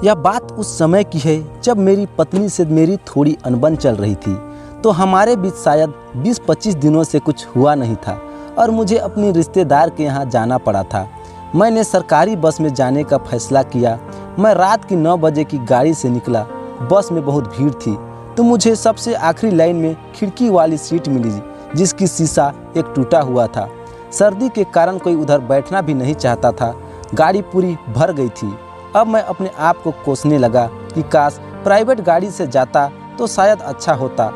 यह बात उस समय की है जब मेरी पत्नी से मेरी थोड़ी अनबन चल रही थी। तो हमारे बीच शायद 20-25 दिनों से कुछ हुआ नहीं था और मुझे अपनी रिश्तेदार के यहाँ जाना पड़ा था। मैंने सरकारी बस में जाने का फैसला किया। मैं रात की 9 बजे की गाड़ी से निकला। बस में बहुत भीड़ थी तो मुझे सबसे आखिरी लाइन में खिड़की वाली सीट मिली जिसकी शीशा एक टूटा हुआ था। सर्दी के कारण कोई उधर बैठना भी नहीं चाहता था। गाड़ी पूरी भर गई थी। अब मैं अपने आप को कोसने लगा कि काश प्राइवेट गाड़ी से जाता तो शायद अच्छा होता।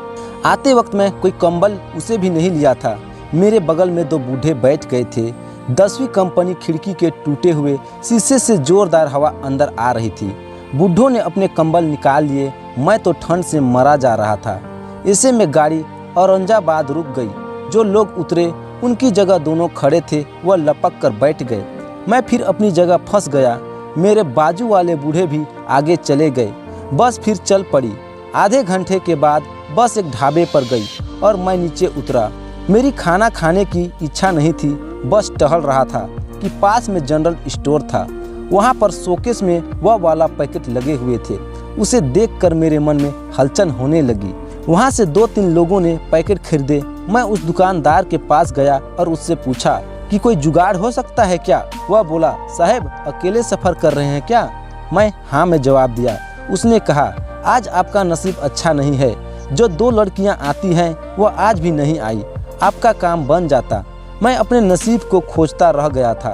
आते वक्त मैं कोई कंबल उसे भी नहीं लिया था। मेरे बगल में 2 बूढ़े बैठ गए थे। 10वीं कंपनी खिड़की के टूटे हुए शीशे से जोरदार हवा अंदर आ रही थी। बूढ़ों ने अपने कंबल निकाल लिए। मैं तो ठंड से मरा जा रहा था। ऐसे में गाड़ी औरंगाबाद रुक गई। जो लोग उतरे उनकी जगह दोनों खड़े थे वह लपक कर बैठ गए। मैं फिर अपनी जगह फंस गया। मेरे बाजू वाले बूढ़े भी आगे चले गए। बस फिर चल पड़ी। आधे घंटे के बाद बस एक ढाबे पर गई और मैं नीचे उतरा। मेरी खाना खाने की इच्छा नहीं थी। बस टहल रहा था कि पास में जनरल स्टोर था। वहाँ पर शोकेस में वह वाला पैकेट लगे हुए थे। उसे देखकर मेरे मन में हलचल होने लगी। वहाँ से 2-3 लोगों ने पैकेट खरीदे। मैं उस दुकानदार के पास गया और उससे पूछा कि कोई जुगाड़ हो सकता है क्या। वह बोला, साहब अकेले सफ़र कर रहे हैं क्या? मैं हाँ में जवाब दिया। उसने कहा, आज आपका नसीब अच्छा नहीं है। जो 2 लड़कियां आती हैं वह आज भी नहीं आई। आपका काम बन जाता। मैं अपने नसीब को खोजता रह गया था।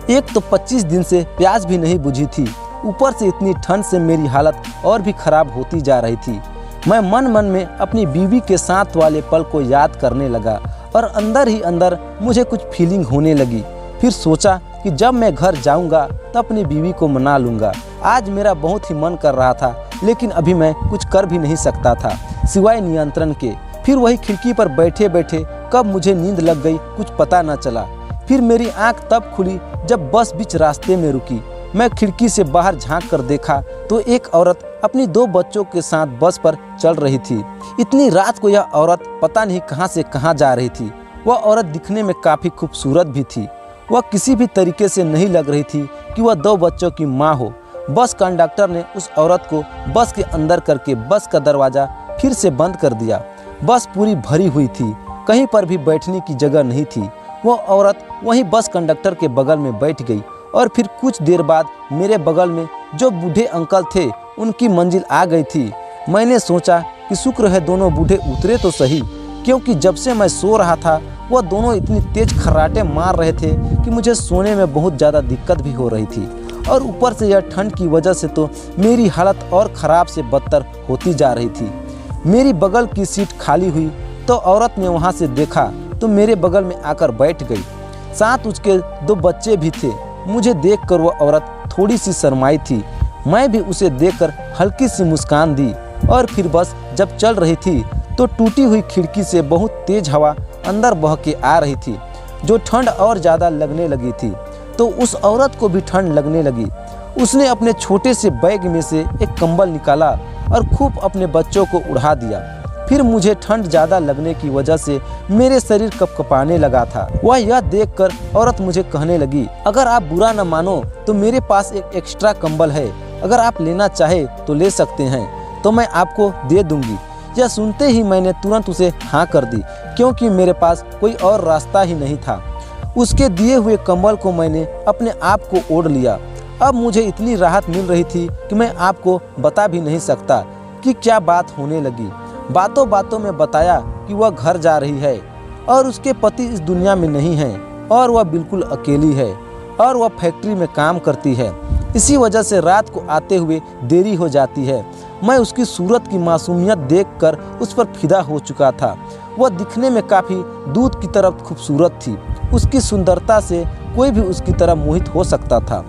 एक तो 25 दिन से प्यास भी नहीं बुझी थी। ऊपर से इतनी ठंड से मेरी हालत और भी खराब होती जा रही थी। मैं मन मन में अपनी बीवी के साथ वाले पल को याद करने लगा और अंदर ही अंदर मुझे कुछ फीलिंग होने लगी। फिर सोचा कि जब मैं घर जाऊंगा तो अपनी बीवी को मना लूंगा। आज मेरा बहुत ही मन कर रहा था लेकिन अभी मैं कुछ कर भी नहीं सकता था सिवाय नियंत्रण के। फिर वही खिड़की पर बैठे बैठे कब मुझे नींद लग गई कुछ पता न चला। फिर मेरी आंख तब खुली जब बस बीच रास्ते में रुकी। मैं खिड़की से बाहर झांक कर देखा तो एक औरत अपनी 2 बच्चों के साथ बस पर चल रही थी। इतनी रात को यह औरत पता नहीं कहां से कहां जा रही थी। वह औरत दिखने में काफ़ी खूबसूरत भी थी। वह किसी भी तरीके से नहीं लग रही थी कि वह 2 बच्चों की माँ हो। बस कंडक्टर ने उस औरत को बस के अंदर करके बस का दरवाज़ा फिर से बंद कर दिया। बस पूरी भरी हुई थी। कहीं पर भी बैठने की जगह नहीं थी। वह औरत वहीं बस कंडक्टर के बगल में बैठ गई और फिर कुछ देर बाद मेरे बगल में जो बूढ़े अंकल थे उनकी मंजिल आ गई थी। मैंने सोचा कि शुक्र है दोनों बूढ़े उतरे तो सही, क्योंकि जब से मैं सो रहा था वह दोनों इतनी तेज खर्राटे मार रहे थे कि मुझे सोने में बहुत ज़्यादा दिक्कत भी हो रही थी। और ऊपर से यह ठंड की वजह से तो मेरी हालत और ख़राब से बदतर होती जा रही थी। मेरी बगल की सीट खाली हुई तो औरत ने वहाँ से देखा तो मेरे बगल में आकर बैठ गई। साथ उसके 2 बच्चे भी थे। मुझे देखकर वह औरत थोड़ी सी शर्माई थी। मैं भी उसे देखकर हल्की सी मुस्कान दी। और फिर बस जब चल रही थी तो टूटी हुई खिड़की से बहुत तेज हवा अंदर बह के आ रही थी जो ठंड और ज़्यादा लगने लगी थी। तो उस औरत को भी ठंड लगने लगी। उसने अपने छोटे से बैग में से एक कंबल निकाला और खूब अपने बच्चों को उड़ा दिया। फिर मुझे ठंड ज़्यादा लगने की वजह से मेरे शरीर कपकपाने लगा था। वह यह देखकर औरत मुझे कहने लगी, अगर आप बुरा न मानो तो मेरे पास एक एक्स्ट्रा कंबल है। अगर आप लेना चाहे तो ले सकते हैं, तो मैं आपको दे दूंगी। यह सुनते ही मैंने तुरंत उसे हाँ कर दी, क्योंकि मेरे पास कोई और रास्ता ही नहीं था। उसके दिए हुए कंबल को मैंने अपने आप को ओढ़ लिया। अब मुझे इतनी राहत मिल रही थी कि मैं आपको बता भी नहीं सकता कि क्या बात होने लगी। बातों बातों में बताया कि वह घर जा रही है और उसके पति इस दुनिया में नहीं हैं और वह बिल्कुल अकेली है और वह फैक्ट्री में काम करती है। इसी वजह से रात को आते हुए देरी हो जाती है। मैं उसकी सूरत की मासूमियत देखकर उस पर फिदा हो चुका था। वह दिखने में काफ़ी दूध की तरह खूबसूरत थी। उसकी सुंदरता से कोई भी उसकी तरह मोहित हो सकता था।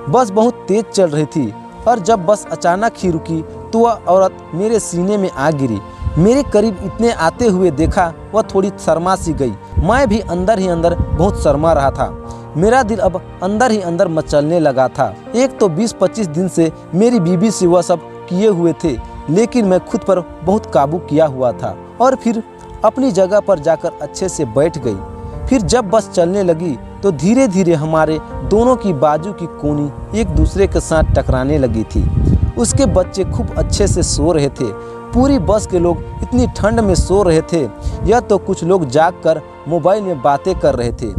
बस बहुत तेज चल रही थी और जब बस अचानक ही रुकी तो वह औरत मेरे सीने में आ गिरी। मेरे करीब इतने आते हुए देखा वह थोड़ी शर्मा सी गई। मैं भी अंदर ही अंदर बहुत शर्मा रहा था। मेरा दिल अब अंदर ही अंदर मचलने लगा था। एक तो 20-25 दिन से मेरी बीवी से वह सब किए हुए थे, लेकिन मैं खुद पर बहुत काबू किया हुआ था और फिर अपनी जगह पर जाकर अच्छे से बैठ गई। फिर जब बस चलने लगी तो धीरे धीरे हमारे दोनों की बाजू की कोनी एक दूसरे के साथ टकराने लगी थी उसके बच्चे खूब अच्छे से सो रहे थे। पूरी बस के लोग इतनी ठंड में सो रहे थे, यह तो कुछ लोग जागकर मोबाइल में बातें कर रहे थे।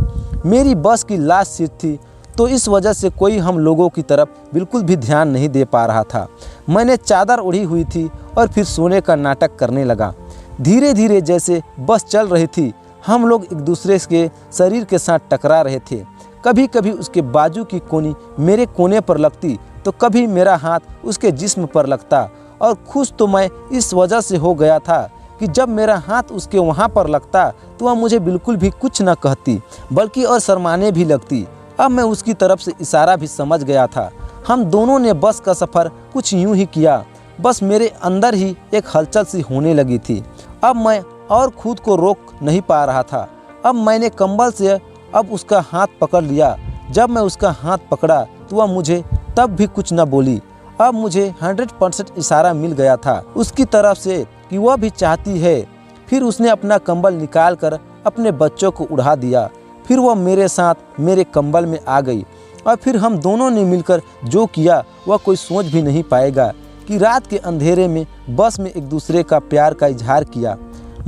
मेरी बस की लास्ट सीट थी, तो इस वजह से कोई हम लोगों की तरफ बिल्कुल भी ध्यान नहीं दे पा रहा था। मैंने चादर ओढ़ी हुई थी और फिर सोने का नाटक करने लगा। धीरे धीरे जैसे बस चल रही थी, हम लोग एक दूसरे के शरीर के साथ टकरा रहे थे। कभी कभी उसके बाजू की कोनी मेरे कोने पर लगती, तो कभी मेरा हाथ उसके जिस्म पर लगता। और खुश तो मैं इस वजह से हो गया था कि जब मेरा हाथ उसके वहाँ पर लगता तो वह मुझे बिल्कुल भी कुछ न कहती, बल्कि और शर्माने भी लगती। अब मैं उसकी तरफ से इशारा भी समझ गया था। हम दोनों ने बस का सफ़र कुछ यूं ही किया। बस मेरे अंदर ही एक हलचल सी होने लगी थी। अब मैं और खुद को रोक नहीं पा रहा था। अब मैंने कंबल से अब उसका हाथ पकड़ लिया। जब मैं उसका हाथ पकड़ा तो वह मुझे तब भी कुछ न बोली। अब मुझे 100% इशारा मिल गया था उसकी तरफ से कि वह भी चाहती है। फिर उसने अपना कंबल निकाल कर अपने बच्चों को उड़ा दिया। फिर वह मेरे साथ मेरे कंबल में आ गई और फिर हम दोनों ने मिलकर जो किया वह कोई सोच भी नहीं पाएगा कि रात के अंधेरे में बस में एक दूसरे का प्यार का इजहार किया।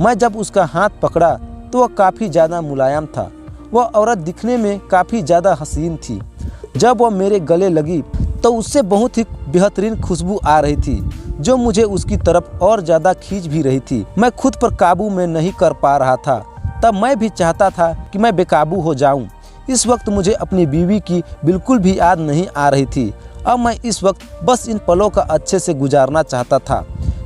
मैं जब उसका हाथ पकड़ा तो वह काफ़ी ज़्यादा मुलायम था। वह औरत दिखने में काफ़ी ज़्यादा हसीन थी। जब वह मेरे गले लगी तो उससे बहुत ही बेहतरीन खुशबू आ रही थी, जो मुझे उसकी तरफ और ज़्यादा खींच भी रही थी। मैं खुद पर काबू में नहीं कर पा रहा था। तब मैं भी चाहता था कि मैं बेकाबू हो जाऊं। इस वक्त मुझे अपनी बीवी की बिल्कुल भी याद नहीं आ रही थी। अब मैं इस वक्त बस इन पलों का अच्छे से गुजारना चाहता था।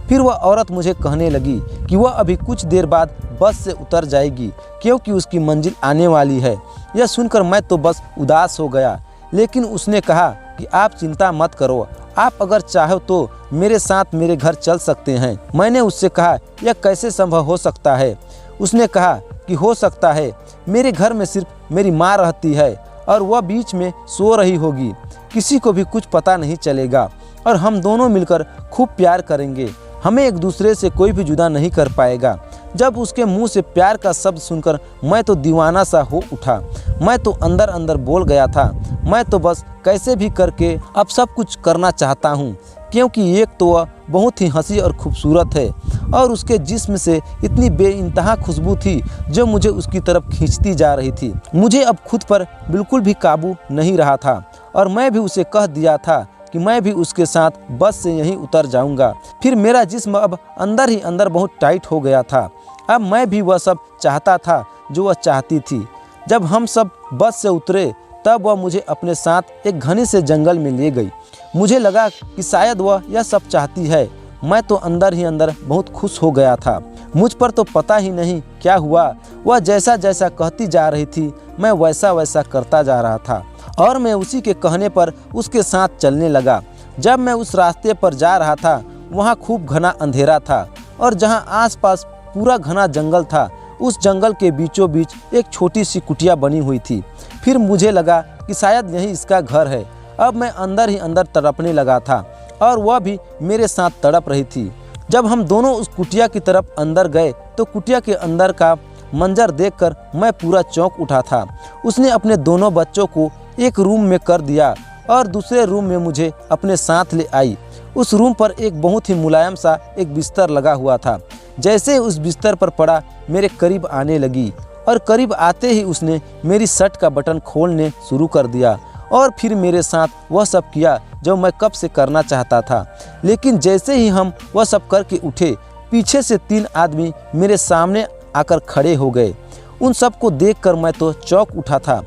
फिर वह औरत मुझे कहने लगी कि वह अभी कुछ देर बाद बस से उतर जाएगी, क्योंकि उसकी मंजिल आने वाली है। यह सुनकर मैं तो बस उदास हो गया, लेकिन उसने कहा कि आप चिंता मत करो, आप अगर चाहो तो मेरे साथ मेरे घर चल सकते हैं। मैंने उससे कहा, यह कैसे संभव हो सकता है? उसने कहा कि हो सकता है, मेरे घर में सिर्फ मेरी माँ रहती है और वह बीच में सो रही होगी। किसी को भी कुछ पता नहीं चलेगा और हम दोनों मिलकर खूब प्यार करेंगे। हमें एक दूसरे से कोई भी जुदा नहीं कर पाएगा। जब उसके मुंह से प्यार का शब्द सुनकर मैं तो दीवाना सा हो उठा। मैं तो अंदर अंदर बोल गया था, मैं तो बस कैसे भी करके अब सब कुछ करना चाहता हूँ, क्योंकि एक तो वह बहुत ही हंसी और खूबसूरत है और उसके जिस्म से इतनी बेइंतहा खुशबू थी जो मुझे उसकी तरफ खींचती जा रही थी। मुझे अब खुद पर बिल्कुल भी काबू नहीं रहा था और मैं भी उसे कह दिया था कि मैं भी उसके साथ बस से यहीं उतर जाऊंगा। फिर मेरा जिस्म अब अंदर ही अंदर बहुत टाइट हो गया था। अब मैं भी वह सब चाहता था जो वह चाहती थी। जब हम सब बस से उतरे तब वह मुझे अपने साथ एक घने से जंगल में ले गई। मुझे लगा कि शायद वह यह सब चाहती है। मैं तो अंदर ही अंदर बहुत खुश हो गया था। मुझ पर तो पता ही नहीं क्या हुआ। वह जैसा जैसा कहती जा रही थी मैं वैसा वैसा करता जा रहा था और मैं उसी के कहने पर उसके साथ चलने लगा। जब मैं उस रास्ते पर जा रहा था वहाँ खूब घना अंधेरा था और जहाँ आसपास पूरा घना जंगल था, उस जंगल के बीचों बीच एक छोटी सी कुटिया बनी हुई थी। फिर मुझे लगा कि शायद यही इसका घर है। अब मैं अंदर ही अंदर तड़पने लगा था और वह भी मेरे साथ तड़प रही थी। जब हम दोनों उस कुटिया की तरफ अंदर गए तो कुटिया के अंदर का मंजर देखकर मैं पूरा चौंक उठा था। उसने अपने दोनों बच्चों को एक रूम में कर दिया और दूसरे रूम में मुझे अपने साथ ले आई। उस रूम पर एक बहुत ही मुलायम सा एक बिस्तर लगा हुआ था। जैसे उस बिस्तर पर पड़ा मेरे करीब आने लगी और करीब आते ही उसने मेरी शर्ट का बटन खोलने शुरू कर दिया और फिर मेरे साथ वह सब किया जो मैं कब से करना चाहता था। लेकिन जैसे ही हम वह सब करके उठे, पीछे से 3 आदमी मेरे सामने आकर खड़े हो गए। उन सबको देखकर मैं तो चौंक उठा था।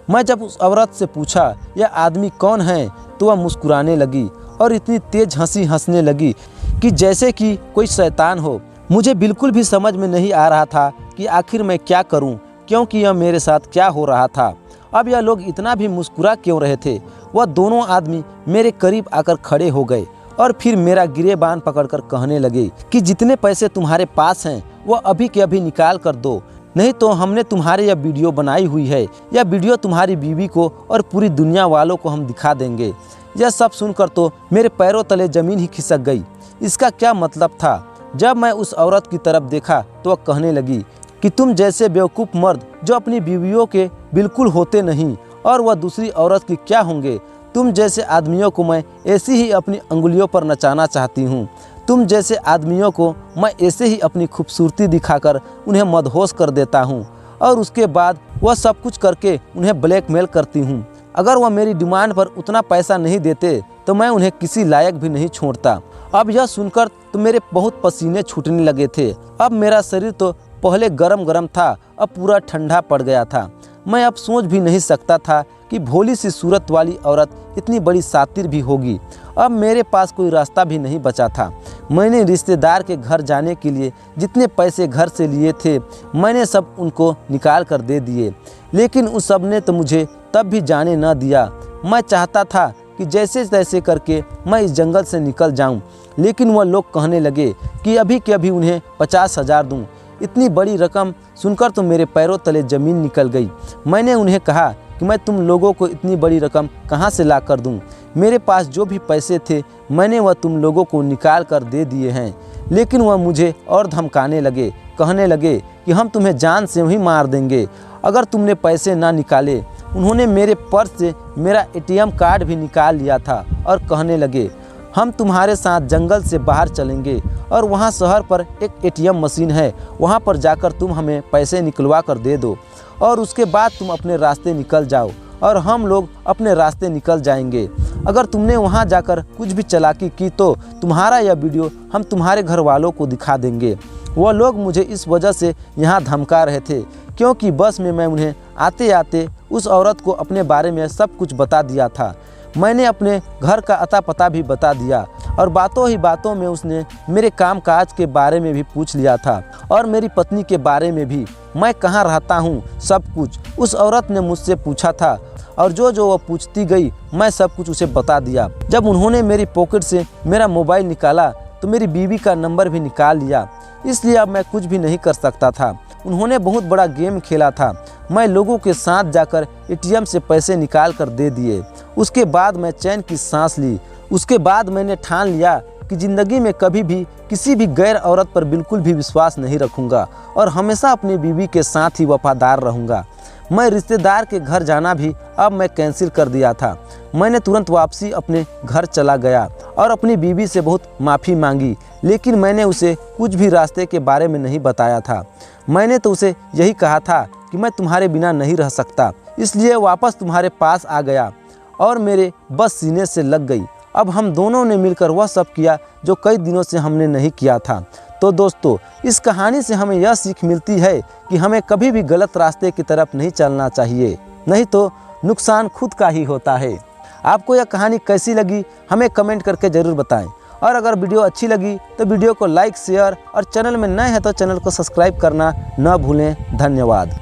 मैं जब उस औरत से पूछा यह आदमी कौन है, तो वह मुस्कुराने लगी और इतनी तेज हंसी हंसने लगी कि जैसे कि कोई शैतान हो। मुझे बिल्कुल भी समझ में नहीं आ रहा था कि आखिर मैं क्या करूं, क्योंकि यह मेरे साथ क्या हो रहा था। अब यह लोग इतना भी मुस्कुरा क्यों रहे थे। वह दोनों आदमी मेरे करीब आकर खड़े हो गए और फिर मेरा गिरेबान पकड़कर कहने लगे कि जितने पैसे तुम्हारे पास हैं वह अभी के अभी निकाल कर दो, नहीं तो हमने तुम्हारे यह वीडियो बनाई हुई है। यह वीडियो तुम्हारी बीवी को और पूरी दुनिया वालों को हम दिखा देंगे। यह सब सुनकर तो मेरे पैरों तले ज़मीन ही खिसक गई। इसका क्या मतलब था? जब मैं उस औरत की तरफ देखा तो वह कहने लगी कि तुम जैसे बेवकूफ़ मर्द जो अपनी बीवियों के बिल्कुल होते नहीं और वह दूसरी औरत की क्या होंगे, तुम जैसे आदमियों को मैं ऐसी ही अपनी अंगुलियों पर नचाना चाहती हूँ। तुम जैसे आदमियों को मैं ऐसे ही अपनी खूबसूरती दिखाकर उन्हें मदहोश कर देता हूँ और उसके बाद वह सब कुछ करके उन्हें ब्लैकमेल करती हूँ। अगर वह मेरी डिमांड पर उतना पैसा नहीं देते तो मैं उन्हें किसी लायक भी नहीं छोड़ता। अब यह सुनकर तो मेरे बहुत पसीने छूटने लगे थे। अब मेरा शरीर तो पहले गरम गरम था, अब पूरा ठंडा पड़ गया था। मैं अब सोच भी नहीं सकता था कि भोली सी सूरत वाली औरत इतनी बड़ी शातिर भी होगी। अब मेरे पास कोई रास्ता भी नहीं बचा था। मैंने रिश्तेदार के घर जाने के लिए जितने पैसे घर से लिए थे मैंने सब उनको निकाल कर दे दिए, लेकिन उस सब ने तो मुझे तब भी जाने न दिया। मैं चाहता था कि जैसे तैसे करके मैं इस जंगल से निकल जाऊं, लेकिन वह लोग कहने लगे कि अभी के अभी उन्हें 50,000 दूं। इतनी बड़ी रकम सुनकर तो मेरे पैरों तले ज़मीन निकल गई। मैंने उन्हें कहा कि मैं तुम लोगों को इतनी बड़ी रकम कहाँ से ला कर दूँ। मेरे पास जो भी पैसे थे मैंने वह तुम लोगों को निकाल कर दे दिए हैं। लेकिन वह मुझे और धमकाने लगे, कहने लगे कि हम तुम्हें जान से ही मार देंगे अगर तुमने पैसे ना निकाले। उन्होंने मेरे पर्स से मेरा एटीएम कार्ड भी निकाल लिया था और कहने लगे हम तुम्हारे साथ जंगल से बाहर चलेंगे और वहाँ शहर पर एक एटीएम मशीन है, वहाँ पर जाकर तुम हमें पैसे निकलवा कर दे दो और उसके बाद तुम अपने रास्ते निकल जाओ और हम लोग अपने रास्ते निकल जाएंगे। अगर तुमने वहाँ जाकर कुछ भी चालाकी की तो तुम्हारा यह वीडियो हम तुम्हारे घर वालों को दिखा देंगे। वह लोग मुझे इस वजह से यहाँ धमका रहे थे क्योंकि बस में मैं उन्हें आते आते उस औरत को अपने बारे में सब कुछ बता दिया था। मैंने अपने घर का अता पता भी बता दिया और बातों ही बातों में उसने मेरे कामकाज के बारे में भी पूछ लिया था और मेरी पत्नी के बारे में भी, मैं कहाँ रहता हूँ, सब कुछ उस औरत ने मुझसे पूछा था और जो जो वह पूछती गई मैं सब कुछ उसे बता दिया। जब उन्होंने मेरी पॉकेट से मेरा मोबाइल निकाला तो मेरी बीवी का नंबर भी निकाल लिया, इसलिए अब मैं कुछ भी नहीं कर सकता था। उन्होंने बहुत बड़ा गेम खेला था। मैं लोगों के साथ जाकर एटीएम से पैसे निकाल कर दे दिए। उसके बाद मैं चैन की सांस ली। उसके बाद मैंने ठान लिया कि ज़िंदगी में कभी भी किसी भी गैर औरत पर बिल्कुल भी विश्वास नहीं रखूँगा और हमेशा अपनी बीवी के साथ ही वफादार रहूँगा। मैं रिश्तेदार के घर जाना भी अब मैं कैंसिल कर दिया था। मैंने तुरंत वापसी अपने घर चला गया और अपनी बीवी से बहुत माफ़ी मांगी, लेकिन मैंने उसे कुछ भी रास्ते के बारे में नहीं बताया था। मैंने तो उसे यही कहा था कि मैं तुम्हारे बिना नहीं रह सकता, इसलिए वापस तुम्हारे पास आ गया और मेरे बस सीने से लग गई। अब हम दोनों ने मिलकर वह सब किया जो कई दिनों से हमने नहीं किया था। तो दोस्तों, इस कहानी से हमें यह सीख मिलती है कि हमें कभी भी गलत रास्ते की तरफ नहीं चलना चाहिए, नहीं तो नुकसान खुद का ही होता है। आपको यह कहानी कैसी लगी हमें कमेंट करके ज़रूर बताएं और अगर वीडियो अच्छी लगी तो वीडियो को लाइक, शेयर और चैनल में नए हैं तो चैनल को सब्सक्राइब करना न भूलें। धन्यवाद।